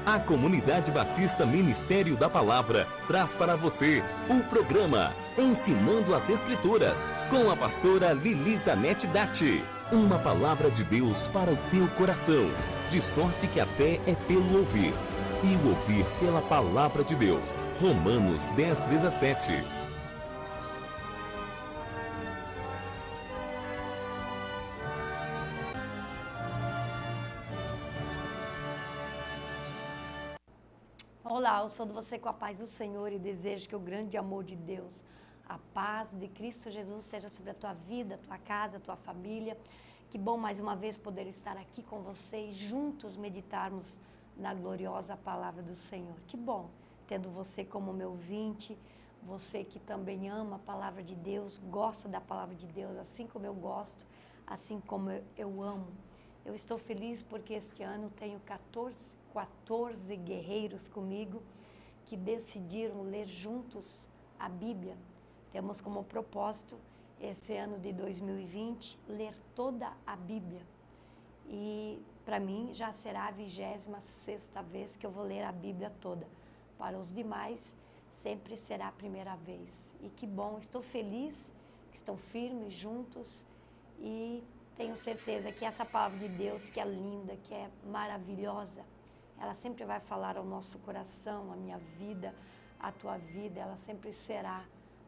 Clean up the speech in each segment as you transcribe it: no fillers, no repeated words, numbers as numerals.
A Comunidade Batista Ministério da Palavra traz para você o programa Ensinando as Escrituras, com a pastora Lilizanete Datti. Uma palavra de Deus para o teu coração, de sorte que a fé é pelo ouvir, e o ouvir pela palavra de Deus. Romanos 10:17. Olá, eu saúdo você com a paz do Senhor e desejo que o grande amor de Deus, a paz de Cristo Jesus seja sobre a tua vida, a tua casa, a tua família. Que bom mais uma vez poder estar aqui com você e juntos meditarmos na gloriosa palavra do Senhor. Que bom tendo você como meu ouvinte, você que também ama a palavra de Deus, gosta da palavra de Deus, assim como eu gosto, assim como eu amo. Eu estou feliz porque este ano tenho 14 guerreiros comigo que decidiram ler juntos a Bíblia. Temos como propósito, esse ano de 2020, ler toda a Bíblia. E para mim já será a 26ª vez que eu vou ler a Bíblia toda. Para os demais, sempre será a primeira vez. E que bom, estou feliz que estão firmes juntos e tenho certeza que essa palavra de Deus, que é linda, que é maravilhosa, ela sempre vai falar ao nosso coração, a minha vida, a tua vida, ela sempre será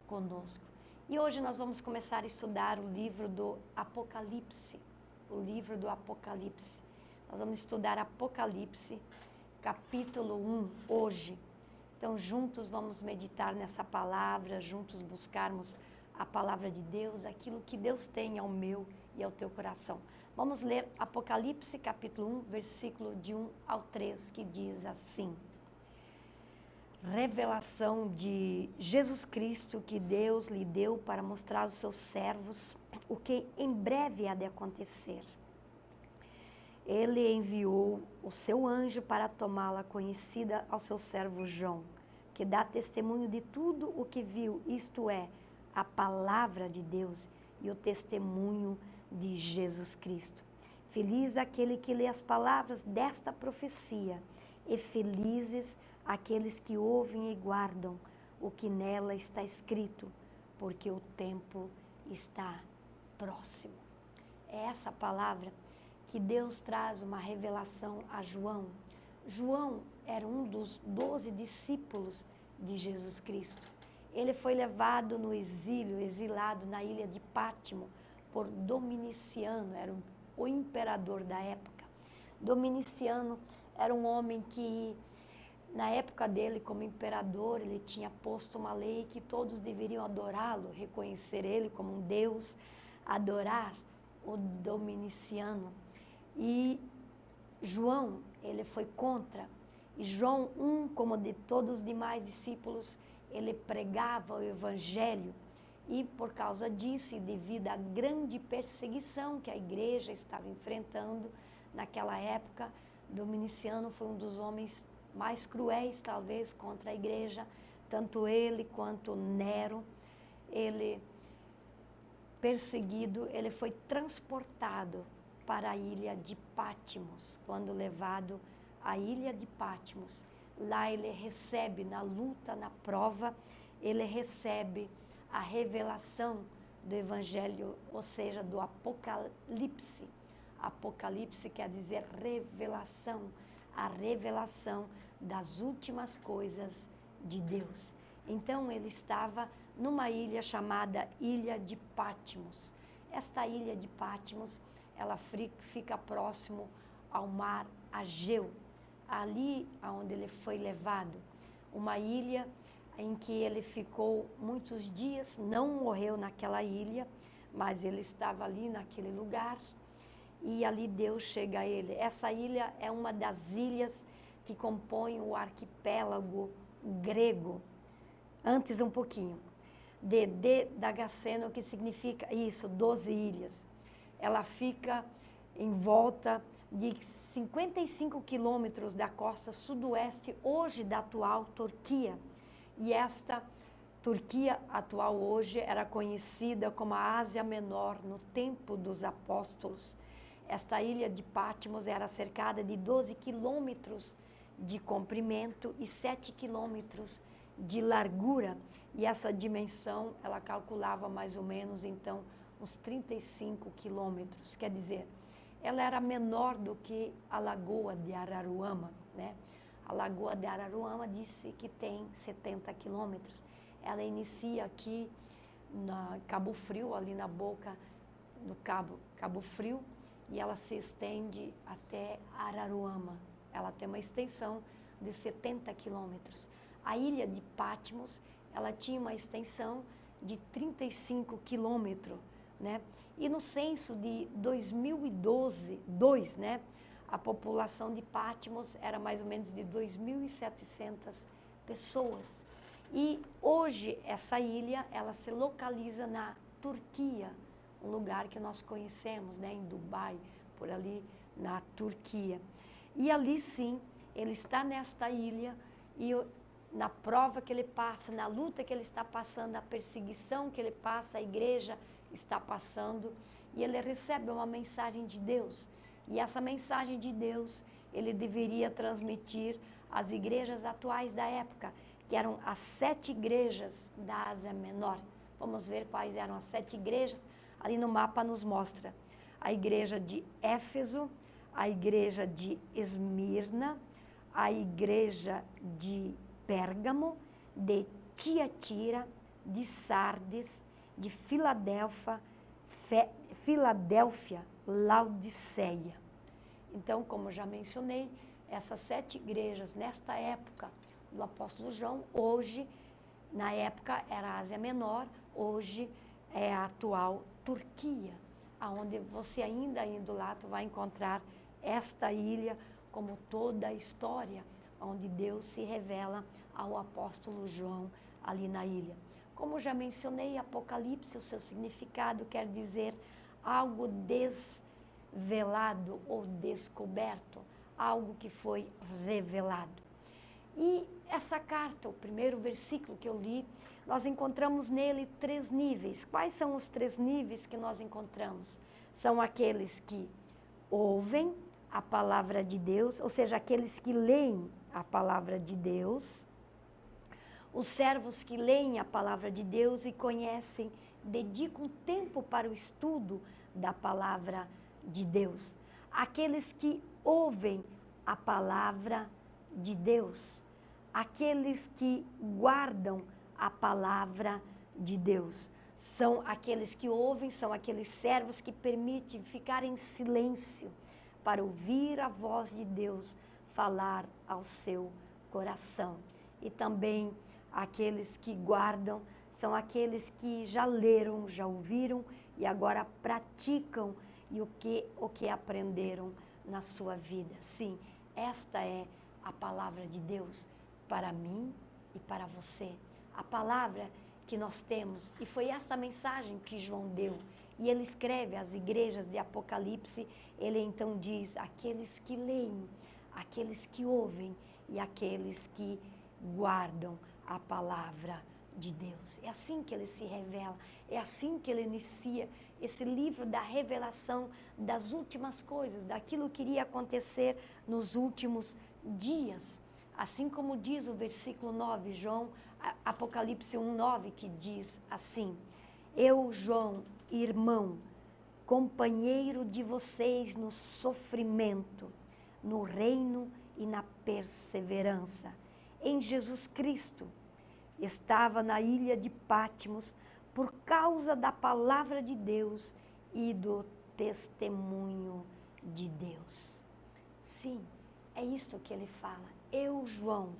conosco. E hoje nós vamos começar a estudar o livro do Apocalipse, o livro do Apocalipse. Nós vamos estudar Apocalipse, capítulo 1, hoje. Então, juntos vamos meditar nessa palavra, juntos buscarmos a palavra de Deus, aquilo que Deus tem ao meu e ao teu coração. Vamos ler Apocalipse, capítulo 1, versículo de 1 ao 3, que diz assim: Revelação de Jesus Cristo que Deus lhe deu para mostrar aos seus servos o que em breve há de acontecer. Ele enviou o seu anjo para tomá-la conhecida ao seu servo João, que dá testemunho de tudo o que viu, isto é, a palavra de Deus e o testemunho de Jesus Cristo. Feliz aquele que lê as palavras desta profecia, e felizes aqueles que ouvem e guardam o que nela está escrito, porque o tempo está próximo. É essa palavra que Deus traz uma revelação a João. João era um dos 12 discípulos de Jesus Cristo. Ele foi levado no exílio, exilado na ilha de Pátimo por Dominiciano, era o imperador da época. Dominiciano era um homem que, na época dele como imperador, ele tinha posto uma lei que todos deveriam adorá-lo, reconhecer ele como um Deus, adorar o Dominiciano. E João, ele foi contra. E João, como de todos os demais discípulos, ele pregava o evangelho e por causa disso e devido à grande perseguição que a igreja estava enfrentando naquela época, Dominiciano foi um dos homens mais cruéis talvez contra a igreja, tanto ele quanto Nero. Ele, perseguido, ele foi transportado para a ilha de Patmos. Quando levado à ilha de Patmos, lá ele recebe, na luta, na prova, ele recebe a revelação do Evangelho, ou seja, do Apocalipse. Apocalipse quer dizer revelação, a revelação das últimas coisas de Deus. Então ele estava numa ilha chamada Ilha de Patmos. Esta ilha de Patmos, ela fica próximo ao mar Egeu, ali onde ele foi levado, uma ilha em que ele ficou muitos dias, não morreu naquela ilha, mas ele estava ali naquele lugar e ali Deus chega a ele. Essa ilha é uma das ilhas que compõem o arquipélago grego, antes um pouquinho, de Damasceno, que significa isso, 12 ilhas. Ela fica em volta de 55 quilômetros da costa sudoeste, hoje da atual Turquia. E esta Turquia atual hoje era conhecida como a Ásia Menor no tempo dos apóstolos. Esta ilha de Patmos era cercada de 12 quilômetros de comprimento e 7 quilômetros de largura. E essa dimensão, ela calculava mais ou menos, então, uns 35 quilômetros. Quer dizer, ela era menor do que a Lagoa de Araruama, né? A Lagoa de Araruama disse que tem 70 quilômetros. Ela inicia aqui na Cabo Frio, ali na boca do Cabo Frio, e ela se estende até Araruama. Ela tem uma extensão de 70 quilômetros. A ilha de Patmos, ela tinha uma extensão de 35 quilômetros, né? E no censo de 2012, né, a população de Patmos era mais ou menos de 2.700 pessoas. E hoje essa ilha, ela se localiza na Turquia, um lugar que nós conhecemos, né, em Dubai, por ali na Turquia. E ali sim, ele está nesta ilha e na prova que ele passa, na luta que ele está passando, na perseguição que ele passa, a igreja está passando, e ele recebe uma mensagem de Deus. E essa mensagem de Deus, ele deveria transmitir às igrejas atuais da época, que eram as 7 igrejas da Ásia Menor. Vamos ver quais eram as 7 igrejas. Ali no mapa nos mostra a igreja de Éfeso, a igreja de Esmirna, a igreja de Pérgamo, de Tiatira, de Sardes, de Filadélfia, Laodiceia. Então, como já mencionei, essas 7 igrejas nesta época do apóstolo João, hoje, na época era a Ásia Menor, hoje é a atual Turquia, aonde você ainda indo lá, tu vai encontrar esta ilha como toda a história, onde Deus se revela ao apóstolo João ali na ilha. Como já mencionei, Apocalipse, o seu significado quer dizer algo desvelado ou descoberto, algo que foi revelado. E essa carta, o primeiro versículo que eu li, nós encontramos nele 3 níveis. Quais são os 3 níveis que nós encontramos? São aqueles que ouvem a palavra de Deus, ou seja, aqueles que leem a palavra de Deus, os servos que leem a palavra de Deus e conhecem, dedicam tempo para o estudo da palavra de Deus. Aqueles que ouvem a palavra de Deus, aqueles que guardam a palavra de Deus. São aqueles que ouvem, são aqueles servos que permitem ficar em silêncio para ouvir a voz de Deus falar ao seu coração. E também aqueles que guardam são aqueles que já leram, já ouviram e agora praticam e o que aprenderam na sua vida. Sim, esta é a palavra de Deus para mim e para você. A palavra que nós temos, e foi essa mensagem que João deu. E ele escreve às igrejas de Apocalipse, ele então diz, aqueles que leem, aqueles que ouvem e aqueles que guardam a palavra de Deus. É assim que ele se revela, é assim que ele inicia esse livro da revelação das últimas coisas, daquilo que iria acontecer nos últimos dias. Assim como diz o versículo 9, Apocalipse 1:9, que diz assim: eu, João, irmão, companheiro de vocês no sofrimento, no reino e na perseverança, em Jesus Cristo, estava na ilha de Patmos por causa da palavra de Deus e do testemunho de Deus. Sim, é isto que ele fala. Eu, João,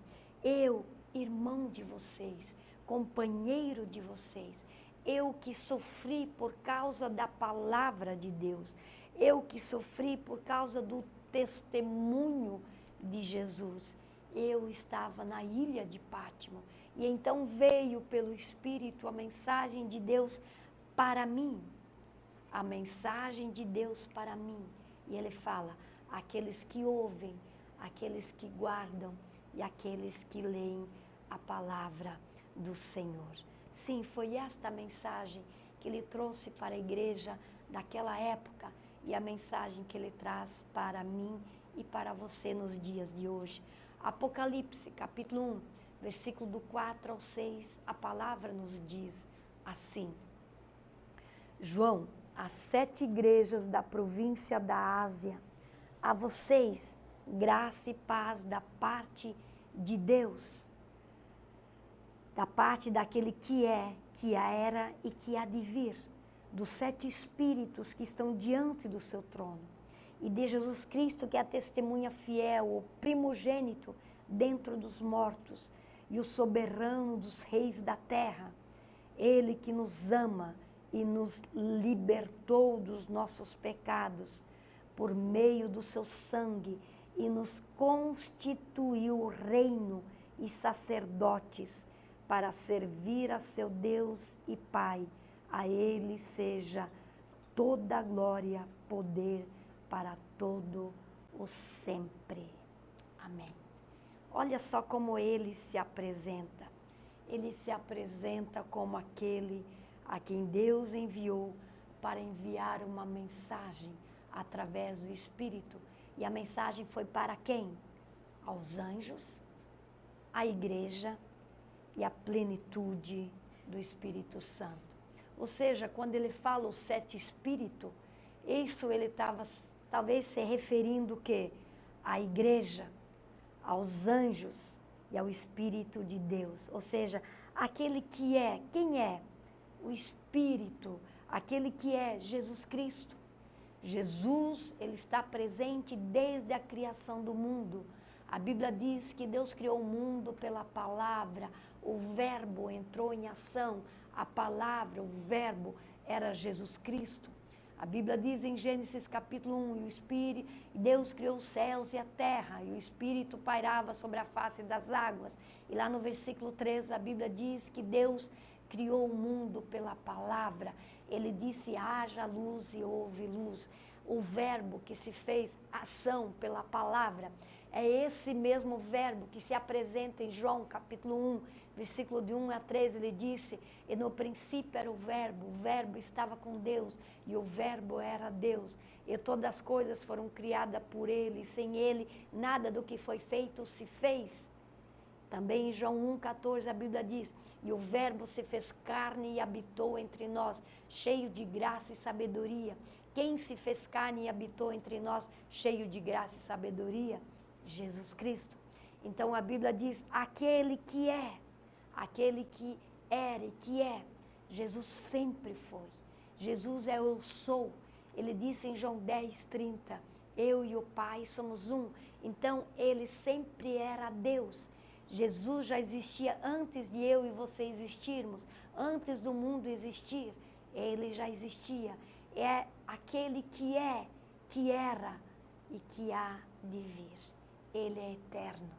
eu, irmão de vocês, companheiro de vocês, eu que sofri por causa da palavra de Deus, eu que sofri por causa do testemunho de Jesus, eu estava na ilha de Patmos e então veio pelo Espírito a mensagem de Deus para mim, a mensagem de Deus para mim. E ele fala, aqueles que ouvem, aqueles que guardam e aqueles que leem a palavra do Senhor. Sim, foi esta mensagem que ele trouxe para a igreja daquela época e a mensagem que ele traz para mim e para você nos dias de hoje. Apocalipse, capítulo 1, versículo do 4 ao 6, a palavra nos diz assim: João, às 7 igrejas da província da Ásia, a vocês, graça e paz da parte de Deus, da parte daquele que é, que era e que há de vir, dos 7 espíritos que estão diante do seu trono, e de Jesus Cristo, que é a testemunha fiel, o primogênito dentro dos mortos, e o soberano dos reis da terra, ele que nos ama e nos libertou dos nossos pecados, por meio do seu sangue, e nos constituiu reino e sacerdotes, para servir a seu Deus e Pai. A ele seja toda a glória, poder, para todo o sempre. Amém. Olha só como ele se apresenta. Ele se apresenta como aquele a quem Deus enviou para enviar uma mensagem através do Espírito. E a mensagem foi para quem? Aos anjos, à igreja e à plenitude do Espírito Santo. Ou seja, quando ele fala os 7 espíritos, isso ele estava talvez se referindo o quê? À igreja, aos anjos e ao Espírito de Deus. Ou seja, aquele que é, quem é? O Espírito, aquele que é Jesus Cristo. Jesus, ele está presente desde a criação do mundo. A Bíblia diz que Deus criou o mundo pela palavra, o verbo entrou em ação, a palavra, o verbo era Jesus Cristo. A Bíblia diz em Gênesis capítulo 1, Deus criou os céus e a terra, e o Espírito pairava sobre a face das águas. E lá no versículo 3, a Bíblia diz que Deus criou o mundo pela palavra. Ele disse, haja luz e houve luz. O verbo que se fez ação pela palavra, é esse mesmo verbo que se apresenta em João capítulo 1, versículo de 1 a 3, ele disse, e no princípio era o verbo estava com Deus, e o verbo era Deus, e todas as coisas foram criadas por ele, e sem ele nada do que foi feito se fez. Também em João 1,14 a Bíblia diz, e o verbo se fez carne e habitou entre nós, cheio de graça e sabedoria. Quem se fez carne e habitou entre nós, cheio de graça e sabedoria? Jesus Cristo. Então a Bíblia diz, aquele que é, aquele que era e que é, Jesus sempre foi. Jesus é o eu sou. Ele disse em João 10,30, eu e o Pai somos um. Então ele sempre era Deus. Jesus já existia antes de eu e você existirmos, antes do mundo existir, ele já existia. É aquele que é, que era e que há de vir. Ele é eterno,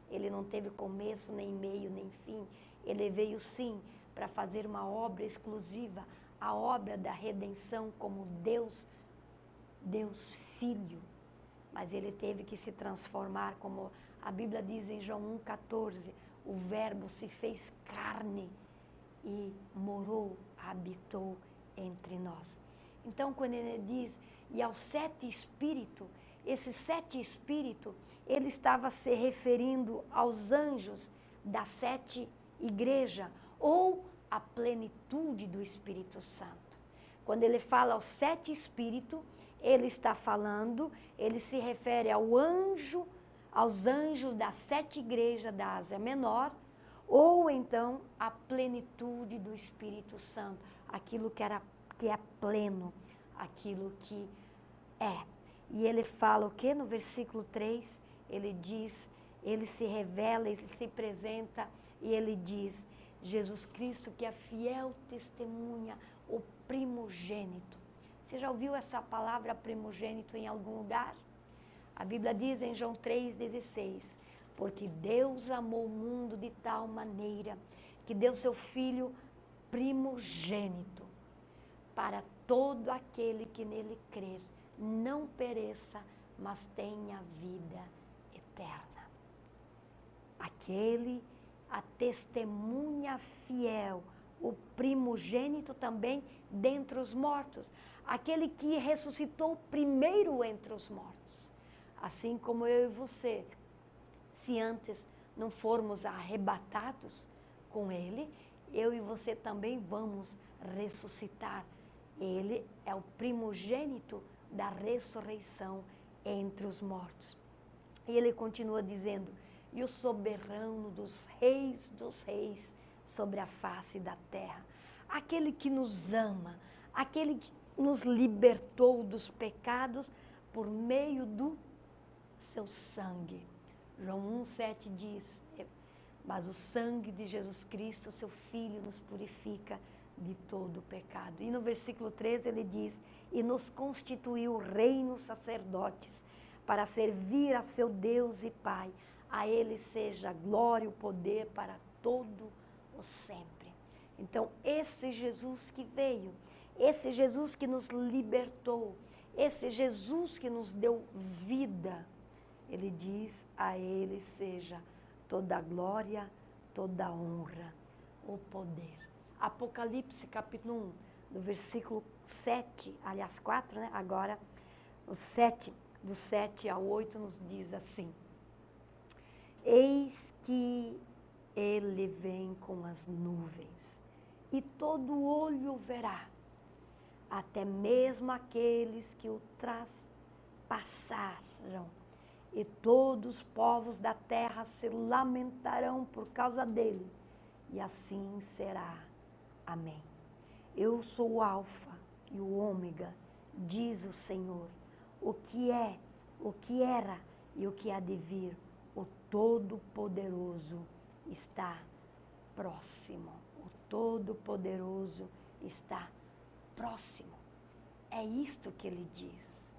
ele não teve começo, nem meio, nem fim. Ele veio sim para fazer uma obra exclusiva, a obra da redenção como Deus Filho. Mas ele teve que se transformar, como a Bíblia diz em João 1,14, o verbo se fez carne e morou, habitou entre nós. Então, quando ele diz, e aos 7 espíritos, esses 7 espíritos, ele estava se referindo aos anjos das 7 igrejas, ou a plenitude do Espírito Santo. Quando ele fala aos 7 espíritos, ele está falando, ele se refere ao anjo, aos anjos das 7 igrejas da Ásia Menor, ou então a plenitude do Espírito Santo, aquilo que é pleno, aquilo que é. E ele fala o que no versículo 3? Ele diz, ele se revela, ele se apresenta e ele diz, Jesus Cristo que é fiel testemunha, o primogênito. Você já ouviu essa palavra primogênito em algum lugar? A Bíblia diz em João 3,16, porque Deus amou o mundo de tal maneira que deu seu Filho primogênito para todo aquele que nele crer, não pereça, mas tenha vida eterna. Aquele, a testemunha fiel, o primogênito também dentre os mortos, aquele que ressuscitou primeiro entre os mortos. Assim como eu e você se antes não formos arrebatados com Ele, eu e você também vamos ressuscitar. Ele é o primogênito da ressurreição entre os mortos. E ele continua dizendo, e o soberano dos reis sobre a face da terra. Aquele que nos ama, aquele que nos libertou dos pecados por meio do seu sangue. João 1,7 diz, mas o sangue de Jesus Cristo, seu Filho, nos purifica de todo o pecado. E no versículo 13 ele diz, e nos constituiu reinos sacerdotes, para servir a seu Deus e Pai. A Ele seja glória e o poder para todo o sempre. Então, esse Jesus que veio, esse Jesus que nos libertou, esse Jesus que nos deu vida, ele diz, a Ele seja toda a glória, toda a honra, o poder. Apocalipse capítulo 1, no versículo 7, aliás 4, né? Agora o 7, do 7 ao 8 nos diz assim, eis que ele vem com as nuvens, e todo olho o verá, até mesmo aqueles que o traspassaram, e todos os povos da terra se lamentarão por causa dele, e assim será. Amém. Eu sou o Alfa e o Ômega, diz o Senhor, o que é, o que era e o que há de vir, o Todo-Poderoso está próximo. O Todo-Poderoso está próximo. É isto que ele diz.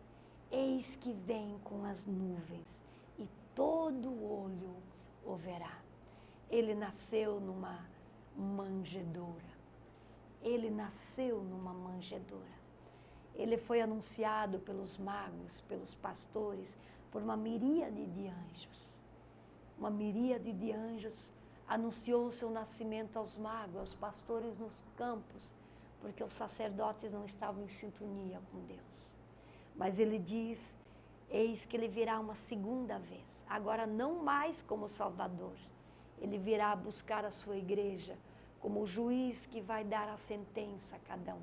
Eis que vem com as nuvens e todo olho o verá. Ele nasceu numa manjedoura. Ele nasceu numa manjedoura. Ele foi anunciado pelos magos, pelos pastores, por uma miríade de anjos. Uma miríade de anjos anunciou o seu nascimento aos magos, aos pastores nos campos, porque os sacerdotes não estavam em sintonia com Deus. Mas ele diz, eis que ele virá uma segunda vez, agora não mais como Salvador. Ele virá buscar a sua igreja, como o juiz que vai dar a sentença a cada um,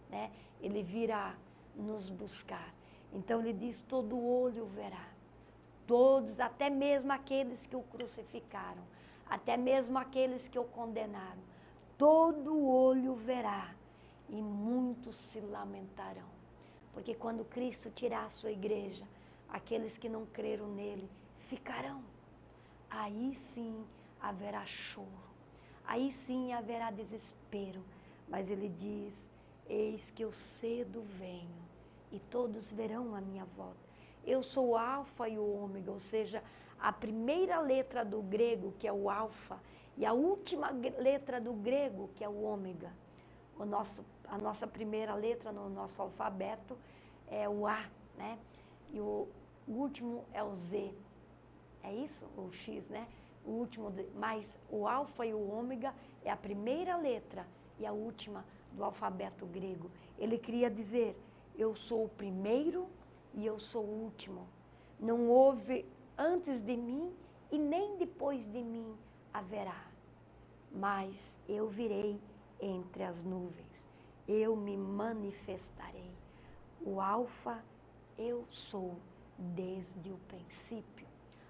né? Ele virá nos buscar. Então ele diz, todo olho verá, todos, até mesmo aqueles que o crucificaram, até mesmo aqueles que o condenaram, todo olho verá e muitos se lamentarão. Porque quando Cristo tirar a sua igreja, aqueles que não creram nele ficarão. Aí sim haverá choro. Aí sim haverá desespero, mas ele diz, eis que eu cedo venho e todos verão a minha volta. Eu sou o Alfa e o Ômega, ou seja, a primeira letra do grego, que é o Alfa, e a última letra do grego, que é o Ômega. A nossa primeira letra no nosso alfabeto é o A, né? E o último é o Z. É isso? O X, né? O último, mas o alfa e o ômega é a primeira letra e a última do alfabeto grego. Ele queria dizer, eu sou o primeiro e eu sou o último. Não houve antes de mim e nem depois de mim haverá. Mas eu virei entre as nuvens, eu me manifestarei. O alfa eu sou desde o princípio.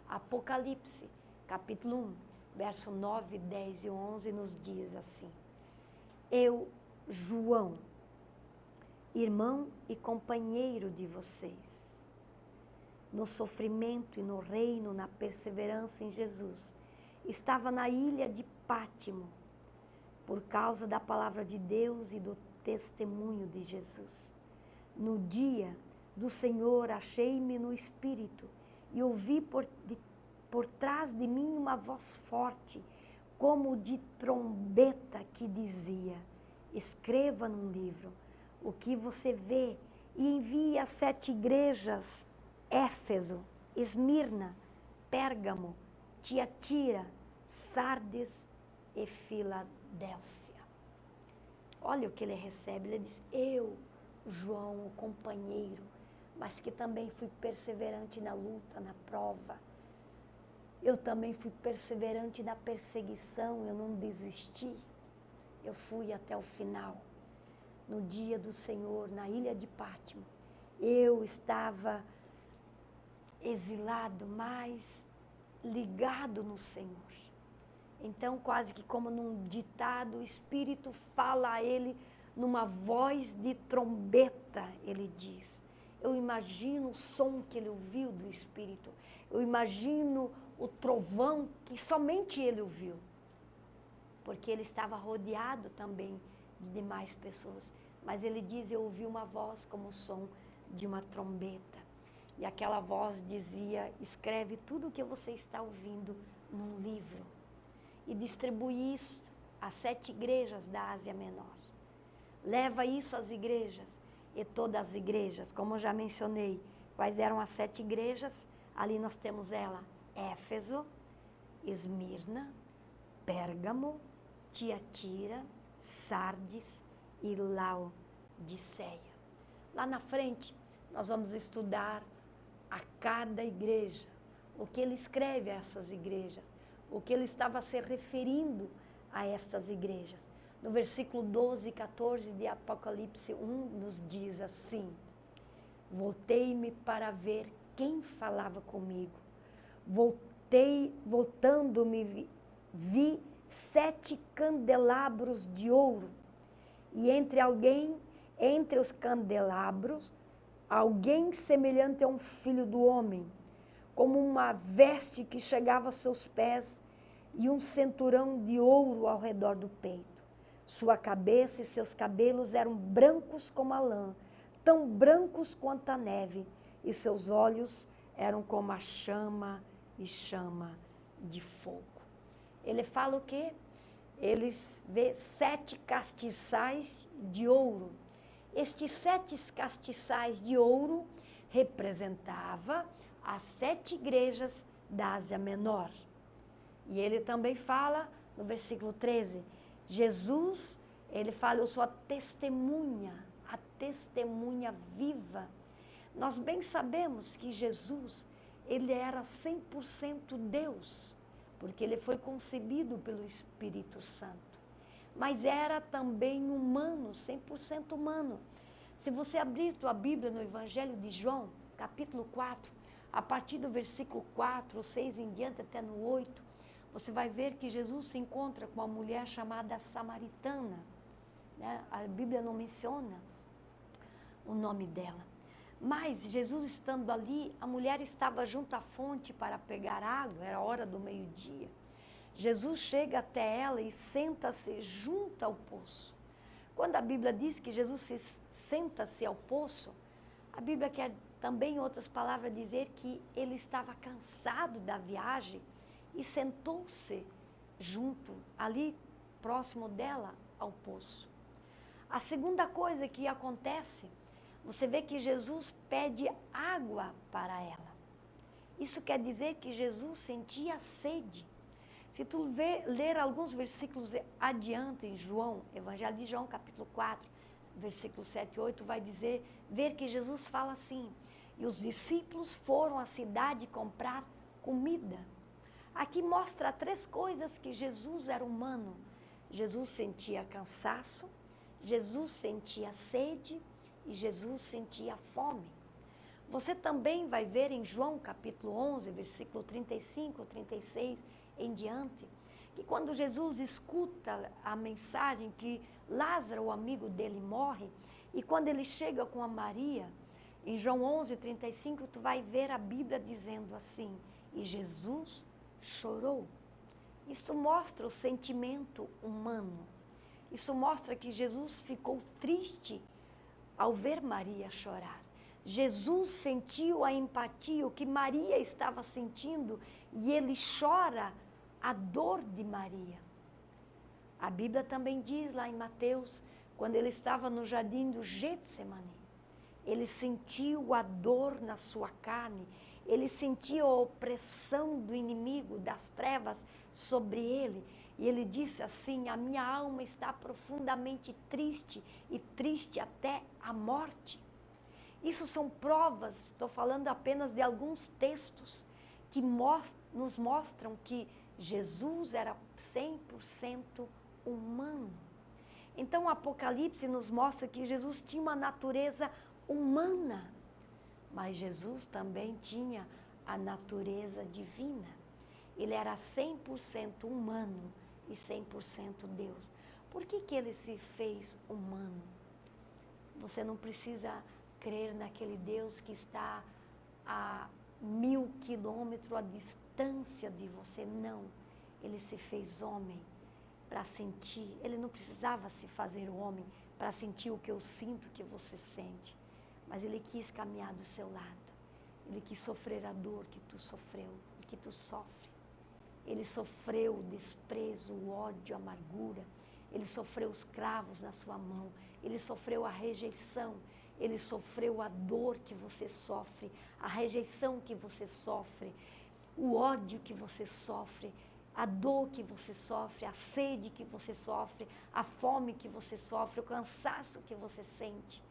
Apocalipse capítulo 1, verso 9, 10 e 11 nos diz assim, eu, João, irmão e companheiro de vocês, no sofrimento e no reino, na perseverança em Jesus, estava na ilha de Pátimo, por causa da palavra de Deus e do testemunho de Jesus. No dia do Senhor achei-me no Espírito e ouvi por trás de mim uma voz forte, como de trombeta, que dizia, escreva num livro o que você vê e envie às 7 igrejas, Éfeso, Esmirna, Pérgamo, Tiatira, Sardes e Filadélfia. Olha o que ele recebe, ele diz, eu, João, o companheiro, mas que também fui perseverante na luta, na prova, Eu também fui perseverante na perseguição, eu não desisti. Eu fui até o final. No dia do Senhor, na ilha de Pátimo, eu estava exilado, mas ligado no Senhor. Então, quase que como num ditado, o Espírito fala a ele numa voz de trombeta, ele diz. Eu imagino o som que ele ouviu do Espírito. Eu imagino o trovão que somente ele ouviu. Porque ele estava rodeado também de demais pessoas. Mas ele diz, eu ouvi uma voz como o som de uma trombeta. E aquela voz dizia, escreve tudo o que você está ouvindo num livro. E distribui isso às 7 igrejas da Ásia Menor. Leva isso às igrejas. E todas as igrejas, como eu já mencionei, quais eram as 7 igrejas? Ali nós temos ela, Éfeso, Esmirna, Pérgamo, Tiatira, Sardes e Laodiceia. Lá na frente, nós vamos estudar a cada igreja, o que ele escreve a essas igrejas, o que ele estava se referindo a estas igrejas. No versículo 12 e 14 de Apocalipse 1, nos diz assim, voltei-me para ver quem falava comigo. Voltando-me, vi 7 candelabros de ouro, e entre os candelabros, alguém semelhante a um filho do homem, como uma veste que chegava a seus pés e um cinturão de ouro ao redor do peito. Sua cabeça e seus cabelos eram brancos como a lã, tão brancos quanto a neve, e seus olhos eram como a chama de fogo. Ele fala o quê? Ele vê 7 castiçais de ouro. Estes 7 castiçais de ouro representava as 7 igrejas da Ásia Menor. E ele também fala, no versículo 13, Jesus, ele fala, eu sou a testemunha viva. Nós bem sabemos que Jesus, ele era 100% Deus, porque ele foi concebido pelo Espírito Santo. Mas era também humano, 100% humano. Se você abrir tua Bíblia no Evangelho de João, capítulo 4, a partir do versículo 4, 6 em diante até no 8, você vai ver que Jesus se encontra com uma mulher chamada Samaritana. Né? A Bíblia não menciona o nome dela. Mas Jesus estando ali, a mulher estava junto à fonte para pegar água, era a hora do meio-dia. Jesus chega até ela e senta-se junto ao poço. Quando a Bíblia diz que Jesus senta-se ao poço, a Bíblia quer também, em outras palavras, dizer que ele estava cansado da viagem e sentou-se junto, ali próximo dela, ao poço. A segunda coisa que acontece, você vê que Jesus pede água para ela. Isso quer dizer que Jesus sentia sede. Se tu ler alguns versículos adiante em João, Evangelho de João, capítulo 4, versículos 7 e 8, vai dizer, ver que Jesus fala assim, e os discípulos foram à cidade comprar comida. Aqui mostra 3 coisas que Jesus era humano. Jesus sentia cansaço, Jesus sentia sede e Jesus sentia fome. Você também vai ver em João capítulo 11, versículo 35, 36 em diante, que quando Jesus escuta a mensagem que Lázaro, o amigo dele, morre, e quando ele chega com a Maria, em João 11, 35, tu vai ver a Bíblia dizendo assim, e Jesus chorou. Isto mostra o sentimento humano. Isso mostra que Jesus ficou triste ao ver Maria chorar. Jesus sentiu a empatia, o que Maria estava sentindo, e ele chora a dor de Maria. A Bíblia também diz lá em Mateus, quando ele estava no jardim do Getsemane, ele sentiu a dor na sua carne, ele sentiu a opressão do inimigo, das trevas sobre ele, e ele disse assim, a minha alma está profundamente triste, e triste até a morte. Isso são provas, estou falando apenas de alguns textos, que nos mostram que Jesus era 100% humano. Então o Apocalipse nos mostra que Jesus tinha uma natureza humana, mas Jesus também tinha a natureza divina. Ele era 100% humano e 100% Deus. Por que ele se fez humano? Você não precisa crer naquele Deus que está a 1000 quilômetros à distância de você, não. Ele se fez homem para sentir. Ele não precisava se fazer homem para sentir o que eu sinto, o que você sente. Mas ele quis caminhar do seu lado. Ele quis sofrer a dor que tu sofreu e que tu sofre. Ele sofreu o desprezo, o ódio, a amargura. Ele sofreu os cravos na sua mão. Ele sofreu a rejeição. Ele sofreu a dor que você sofre, a rejeição que você sofre, o ódio que você sofre, a dor que você sofre, a sede que você sofre, a fome que você sofre, o cansaço que você sente.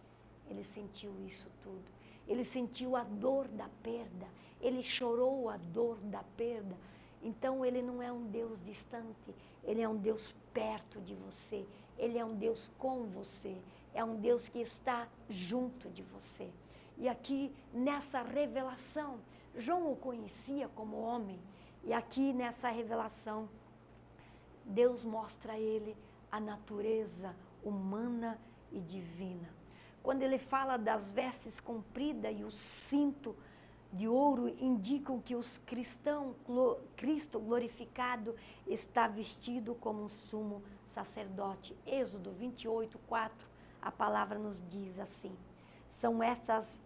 Ele sentiu isso tudo. Ele sentiu a dor da perda. Ele chorou a dor da perda. Então ele não é um Deus distante, ele é um Deus perto de você. Ele é um Deus com você. É um Deus que está junto de você. E aqui nessa revelação, João o conhecia como homem. E aqui nessa revelação, Deus mostra a ele a natureza humana e divina. Quando ele fala das vestes compridas e o cinto de ouro, indicam que os cristãos, Cristo glorificado está vestido como um sumo sacerdote. Êxodo 28:4, a palavra nos diz assim: são estas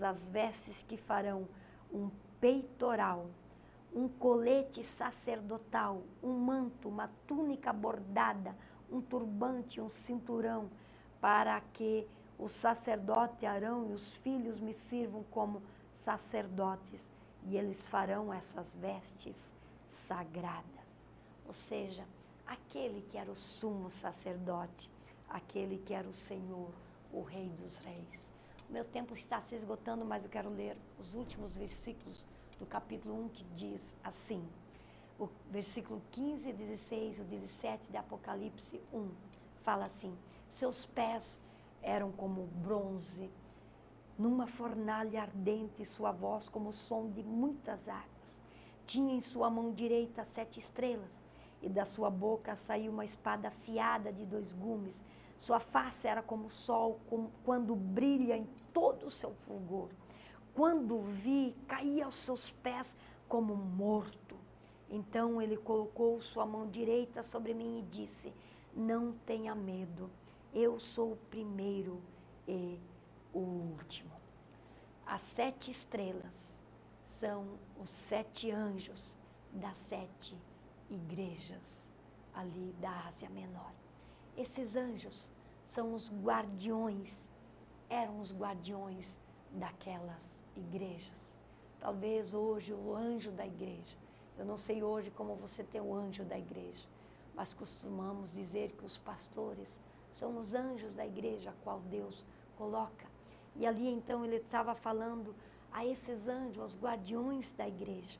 as vestes que farão um peitoral, um colete sacerdotal, um manto, uma túnica bordada, um turbante, um cinturão, para que o sacerdote Arão e os filhos me sirvam como sacerdotes, e eles farão essas vestes sagradas. Ou seja, aquele que era o sumo sacerdote, aquele que era o Senhor, o Rei dos Reis. O meu tempo está se esgotando, mas eu quero ler os últimos versículos do capítulo 1, que diz assim, o versículo 15, 16 e 17 de Apocalipse 1, fala assim: seus pés eram como bronze, numa fornalha ardente, sua voz como o som de muitas águas. Tinha em sua mão direita 7 estrelas, e da sua boca saiu uma espada afiada de 2 gumes. Sua face era como o sol, quando brilha em todo o seu fulgor. Quando o vi, caí aos seus pés como morto. Então ele colocou sua mão direita sobre mim e disse: não tenha medo, eu sou o primeiro e o último. As 7 estrelas são os 7 anjos das 7 igrejas ali da Ásia Menor. Esses anjos são os guardiões, eram os guardiões daquelas igrejas. Talvez hoje o anjo da igreja, eu não sei hoje como você tem o anjo da igreja, mas costumamos dizer que os pastores são os anjos da igreja a qual Deus coloca. E ali então ele estava falando a esses anjos, aos guardiões da igreja.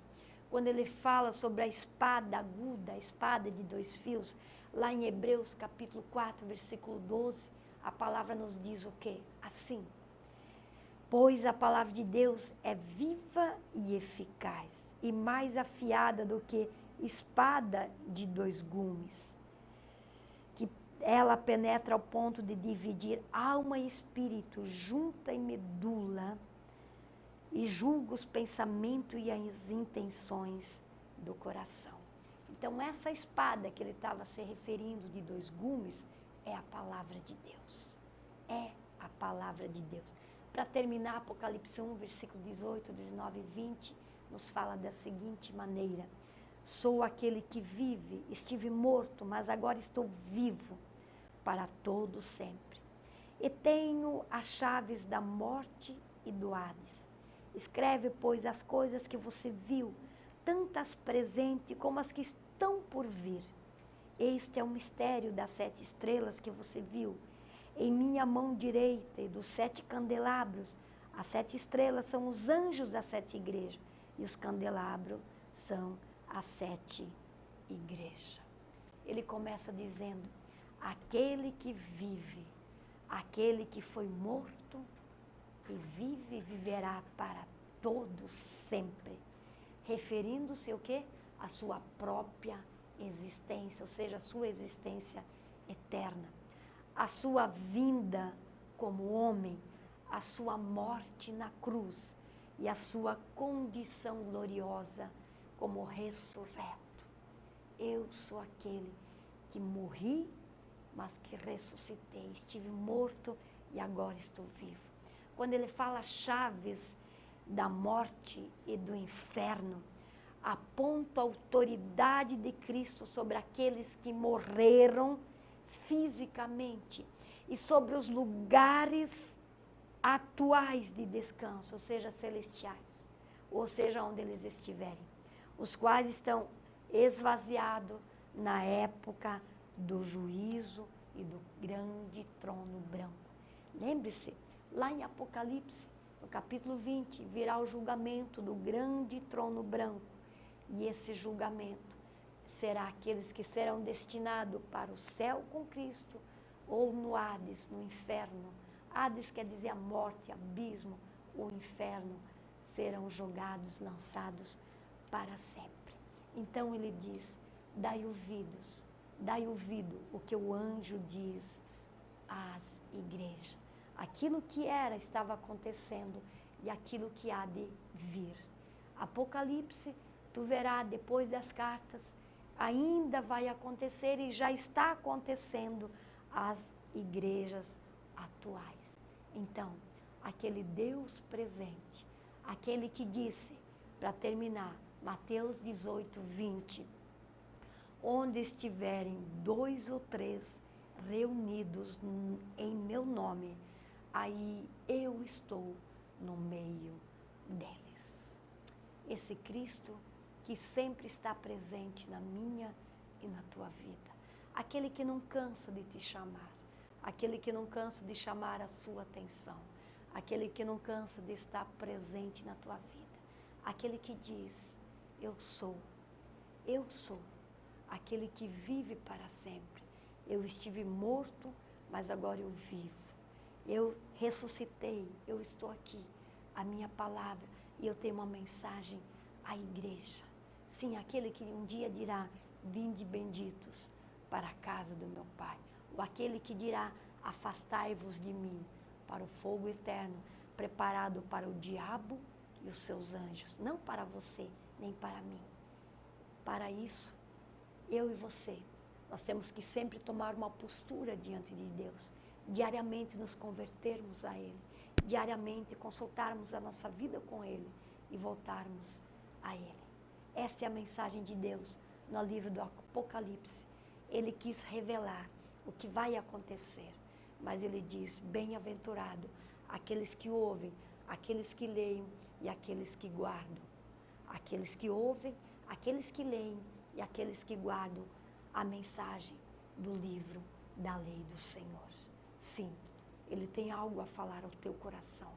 Quando ele fala sobre a espada aguda, a espada de 2 fios, lá em Hebreus capítulo 4, versículo 12, a palavra nos diz o quê? Assim: pois a palavra de Deus é viva e eficaz, e mais afiada do que espada de 2 gumes, que ela penetra ao ponto de dividir alma e espírito, junta e medula, e julga os pensamentos e as intenções do coração. Então essa espada que ele estava se referindo de 2 gumes é a palavra de Deus. É a palavra de Deus. Para terminar, Apocalipse 1, versículo 18, 19 e 20, nos fala da seguinte maneira: sou aquele que vive, estive morto, mas agora estou vivo para todo sempre. E tenho as chaves da morte e do Hades. Escreve, pois, as coisas que você viu, tantas presentes como as que estão por vir. Este é o mistério das 7 estrelas que você viu em minha mão direita, e dos 7 candelabros. As 7 estrelas são os anjos das 7 igrejas. e os candelabros são as 7 igrejas. Ele começa dizendo, aquele que vive, aquele que foi morto e vive e viverá para todos sempre. Referindo-se ao quê? A sua própria existência, ou seja, a sua existência eterna. A sua vinda como homem, a sua morte na cruz e a sua condição gloriosa como ressurreto. Eu sou aquele que morri, mas que ressuscitei. Estive morto e agora estou vivo. Quando ele fala chaves da morte e do inferno, aponta a autoridade de Cristo sobre aqueles que morreram fisicamente e sobre os lugares atuais de descanso, ou seja, celestiais, ou seja, onde eles estiverem, os quais estão esvaziados na época do juízo e do grande trono branco. Lembre-se, lá em Apocalipse, no capítulo 20, virá o julgamento do grande trono branco. E esse julgamento será aqueles que serão destinados para o céu com Cristo ou no Hades, no inferno. Hades quer dizer a morte, abismo, o inferno, serão jogados, lançados para sempre. Então ele diz, dai ouvido o que o anjo diz às igrejas. Aquilo que era, estava acontecendo e aquilo que há de vir. Apocalipse, tu verás depois das cartas, ainda vai acontecer e já está acontecendo às igrejas atuais. Então, aquele Deus presente, aquele que disse, para terminar, Mateus 18, 20, onde estiverem 2 ou 3 reunidos em meu nome, aí eu estou no meio deles. Esse Cristo que sempre está presente na minha e na tua vida. Aquele que não cansa de te chamar. Aquele que não cansa de chamar a sua atenção. Aquele que não cansa de estar presente na tua vida. Aquele que diz, eu sou. Aquele que vive para sempre. Eu estive morto, mas agora eu vivo. Eu ressuscitei, eu estou aqui. A minha palavra, e eu tenho uma mensagem à igreja. Sim, aquele que um dia dirá, vinde benditos para a casa do meu Pai. Ou aquele que dirá, afastai-vos de mim para o fogo eterno, preparado para o diabo e os seus anjos. Não para você, nem para mim. Para isso, eu e você, nós temos que sempre tomar uma postura diante de Deus. Diariamente nos convertermos a Ele. Diariamente consultarmos a nossa vida com Ele e voltarmos a Ele. Essa é a mensagem de Deus no livro do Apocalipse. Ele quis revelar o que vai acontecer, mas ele diz, bem-aventurado aqueles que ouvem, aqueles que leem e aqueles que guardam. Aqueles que ouvem, aqueles que leem e aqueles que guardam a mensagem do livro da lei do Senhor. Sim, ele tem algo a falar ao teu coração.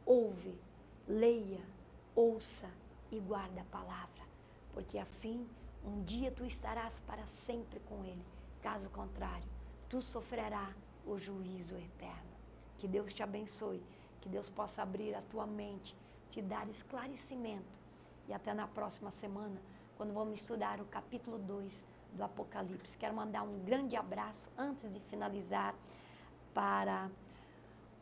Ouve, leia, ouça e guarda a palavra. Porque assim, um dia tu estarás para sempre com Ele. Caso contrário, tu sofrerás o juízo eterno. Que Deus te abençoe, que Deus possa abrir a tua mente, te dar esclarecimento. E até na próxima semana, quando vamos estudar o capítulo 2 do Apocalipse. Quero mandar um grande abraço, antes de finalizar, para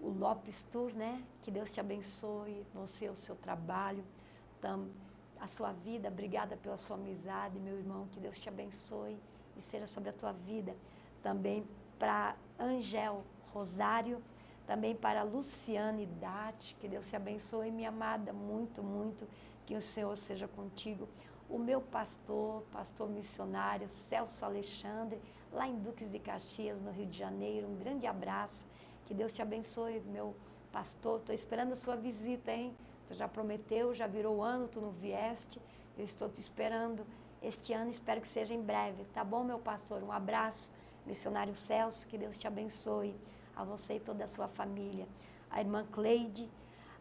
o Lopes Tour, né? Que Deus te abençoe, você, o seu trabalho, a sua vida. Obrigada pela sua amizade, meu irmão, que Deus te abençoe e seja sobre a tua vida. Também para Angel Rosário, também para Luciane Dati, que Deus te abençoe, minha amada, muito, muito, que o Senhor seja contigo. O meu pastor missionário, Celso Alexandre, lá em Duques de Caxias, no Rio de Janeiro, um grande abraço, que Deus te abençoe, meu pastor, estou esperando a sua visita, hein? Tu já prometeu, já virou o ano, tu não vieste, eu estou te esperando este ano, espero que seja em breve, tá bom, meu pastor? Um abraço, missionário Celso, que Deus te abençoe, a você e toda a sua família, a irmã Cleide,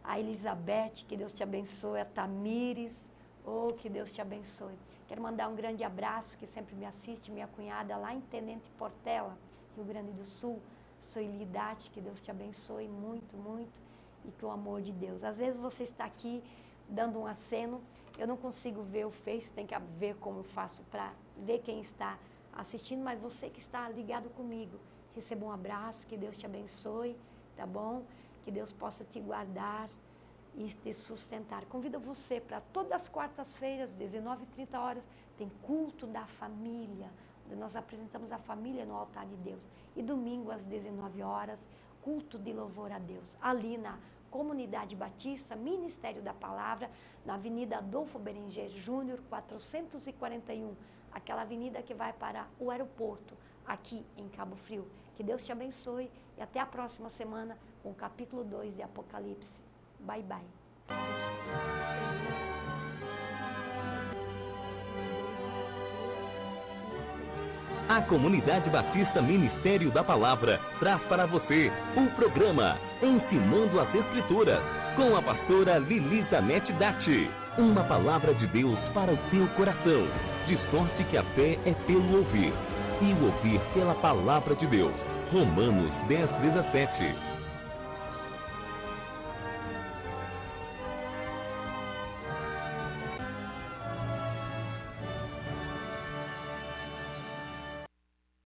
a Elizabeth, que Deus te abençoe, a Tamires, Oh, que Deus te abençoe. Quero mandar um grande abraço, que sempre me assiste, minha cunhada lá em Tenente Portela, Rio Grande do Sul. Sueli Dati, que Deus te abençoe muito, muito, e que o amor de Deus. Às vezes você está aqui dando um aceno, eu não consigo ver o Face, tem que ver como eu faço para ver quem está assistindo, mas você que está ligado comigo, receba um abraço, que Deus te abençoe, tá bom? Que Deus possa te guardar e te sustentar. Convido você para todas as quartas-feiras, 19h30, tem culto da família, onde nós apresentamos a família no altar de Deus. E domingo, às 19h, culto de louvor a Deus, ali na Comunidade Batista, Ministério da Palavra, na Avenida Adolfo Berenger Júnior, 441, aquela avenida que vai para o aeroporto, aqui em Cabo Frio. Que Deus te abençoe e até a próxima semana com o capítulo 2 de Apocalipse. Bye, bye. A Comunidade Batista Ministério da Palavra traz para você o programa Ensinando as Escrituras, com a pastora Lilisanete Dati. Uma palavra de Deus para o teu coração, de sorte que a fé é pelo ouvir, e o ouvir pela palavra de Deus. Romanos 10:17.